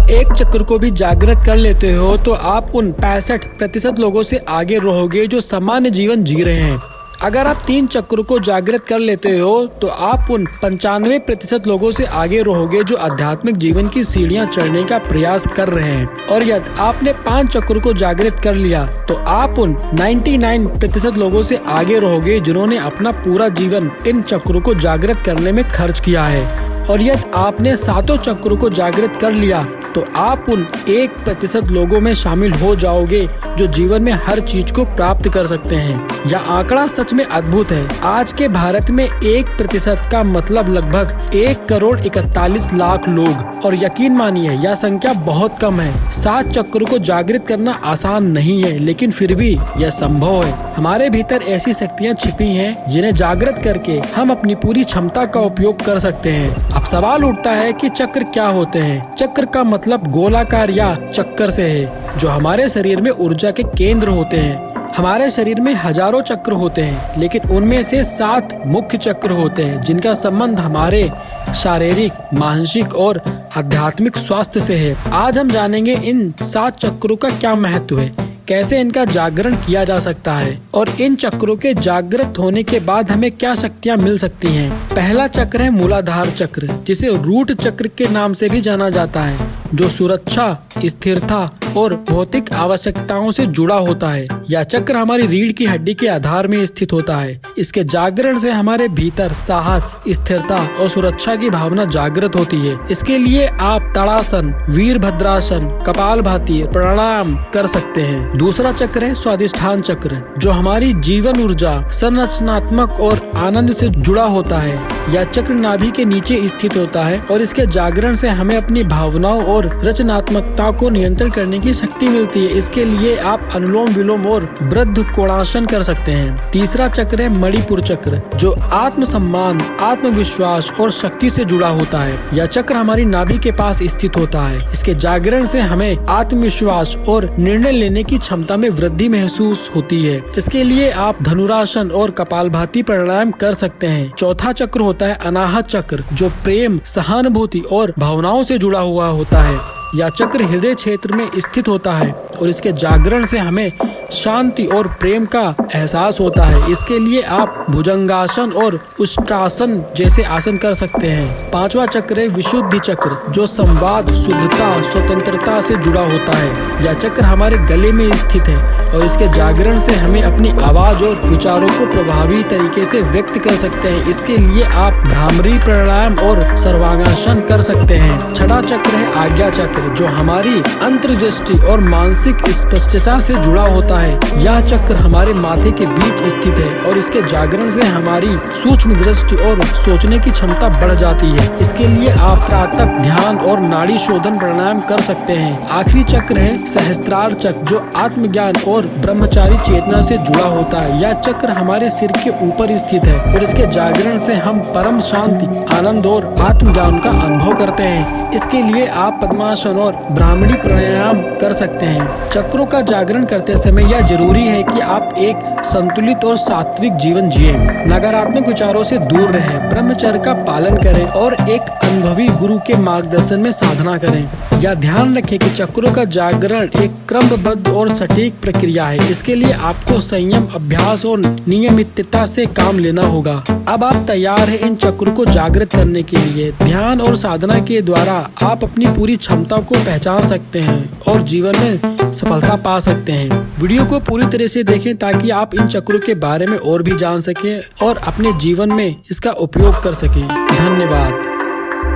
आप एक चक्र को भी जागृत कर लेते हो तो आप उन 65% लोगों से आगे रहोगे जो सामान्य जीवन जी रहे हैं। अगर आप 3 चक्र को जागृत कर लेते हो तो आप उन 95% लोगों से आगे रहोगे जो आध्यात्मिक जीवन की सीढ़ियां चढ़ने का प्रयास कर रहे हैं। और यदि आपने 5 चक्र को जागृत कर लिया तो आप उन 99% लोगों से आगे रहोगे जिन्होंने अपना पूरा जीवन इन चक्रों को जागृत करने में खर्च किया है। और यदि आपने 7 चक्रों को जागृत कर लिया तो आप उन 1% लोगों में शामिल हो जाओगे जो जीवन में हर चीज को प्राप्त कर सकते हैं। यह आंकड़ा सच में अद्भुत है। आज के भारत में 1% का मतलब लगभग 1,41,00,000 लोग। और यकीन मानिए यह संख्या बहुत कम है। 7 चक्रों को जागृत करना आसान नहीं है, लेकिन फिर भी यह संभव है। हमारे भीतर ऐसी शक्तियाँ छिपी हैं जिन्हें जागृत करके हम अपनी पूरी क्षमता का उपयोग कर सकते हैं। अब सवाल उठता है कि चक्र क्या होते हैं। चक्र का मतलब गोलाकार या चक्कर से है, जो हमारे शरीर में ऊर्जा के केंद्र होते हैं। हमारे शरीर में हजारों चक्र होते हैं, लेकिन उनमें से 7 मुख्य चक्र होते हैं जिनका संबंध हमारे शारीरिक, मानसिक और आध्यात्मिक स्वास्थ्य से है। आज हम जानेंगे इन 7 चक्रों का क्या महत्व है, कैसे इनका जागरण किया जा सकता है और इन चक्रों के जागृत होने के बाद हमें क्या शक्तियाँ मिल सकती हैं। पहला चक्र है मूलाधार चक्र, जिसे रूट चक्र के नाम से भी जाना जाता है, जो सुरक्षा, स्थिरता और भौतिक आवश्यकताओं से जुड़ा होता है। यह चक्र हमारी रीढ़ की हड्डी के आधार में स्थित होता है। इसके जागरण से हमारे भीतर साहस, स्थिरता और सुरक्षा की भावना जागृत होती है। इसके लिए आप ताड़ासन, वीरभद्रासन, कपालभाति, प्राणायाम कर सकते हैं। दूसरा चक्र है स्वादिष्ठान चक्र, जो हमारी जीवन ऊर्जा, संरचनात्मक और आनंद से जुड़ा होता है। यह चक्र नाभि के नीचे स्थित होता है और इसके जागरण से हमें अपनी भावनाओं और रचनात्मकता को नियंत्रण करने की शक्ति मिलती है। इसके लिए आप अनुलोम विलोम और वृद्ध कोणासन कर सकते हैं। तीसरा चक्र है मणिपुर चक्र, जो आत्मसम्मान, आत्मविश्वास और शक्ति से जुड़ा होता है। यह चक्र हमारी नाभि के पास स्थित होता है। इसके जागरण से हमें आत्मविश्वास और निर्णय लेने की क्षमता में वृद्धि महसूस होती है। इसके लिए आप धनुरासन और कपालभाति प्राणायाम कर सकते हैं। चौथा चक्र होता है अनाहत चक्र, जो प्रेम, सहानुभूति और भावनाओं से जुड़ा हुआ होता है। यह चक्र हृदय क्षेत्र में स्थित होता है और इसके जागरण से हमें शांति और प्रेम का एहसास होता है। इसके लिए आप भुजंगासन और उष्ट्रासन जैसे आसन कर सकते हैं। पांचवा चक्र है विशुद्धि चक्र, जो संवाद, शुद्धता, स्वतंत्रता से जुड़ा होता है। यह चक्र हमारे गले में स्थित है और इसके जागरण से हमें अपनी आवाज और विचारों को प्रभावी तरीके से व्यक्त कर सकते हैं। इसके लिए आप भ्रामरी प्राणायाम और सर्वांगासन कर सकते हैं। छठा चक्र है आज्ञा चक्र, जो हमारी अंतर्दृष्टि और मानसिक स्पष्टता से जुड़ा होता है। यह चक्र हमारे माथे के बीच स्थित है और इसके जागरण से हमारी सूक्ष्म दृष्टि और सोचने की क्षमता बढ़ जाती है। इसके लिए आप प्रातः ध्यान और नाड़ी शोधन प्राणायाम कर सकते हैं। आखिरी चक्र है सहस्त्रार चक्र, जो आत्मज्ञान और ब्रह्मचारी चेतना से जुड़ा होता है। यह चक्र हमारे सिर के ऊपर स्थित है और इसके जागरण से हम परम शांति, आनंद और आत्मज्ञान का अनुभव करते हैं। इसके लिए आप पद्मासन और ब्राह्मणी प्राणायाम कर सकते हैं। चक्रों का जागरण करते समय यह जरूरी है कि आप एक संतुलित और सात्विक जीवन जिए, नकारात्मक विचारों से दूर रहें, ब्रह्मचर्य का पालन करें और एक अनुभवी गुरु के मार्गदर्शन में साधना करें। यह ध्यान रखें कि चक्रों का जागरण एक क्रमबद्ध और सटीक प्रक्रिया है। इसके लिए आपको संयम, अभ्यास और नियमितता से काम लेना होगा। अब आप तैयार हैं इन चक्रों को जागृत करने के लिए। ध्यान और साधना के द्वारा आप अपनी पूरी क्षमता को पहचान सकते हैं और जीवन में सफलता पा सकते हैं। वीडियो को पूरी तरह से देखें ताकि आप इन चक्रों के बारे में और भी जान सकें और अपने जीवन में इसका उपयोग कर सकें। धन्यवाद।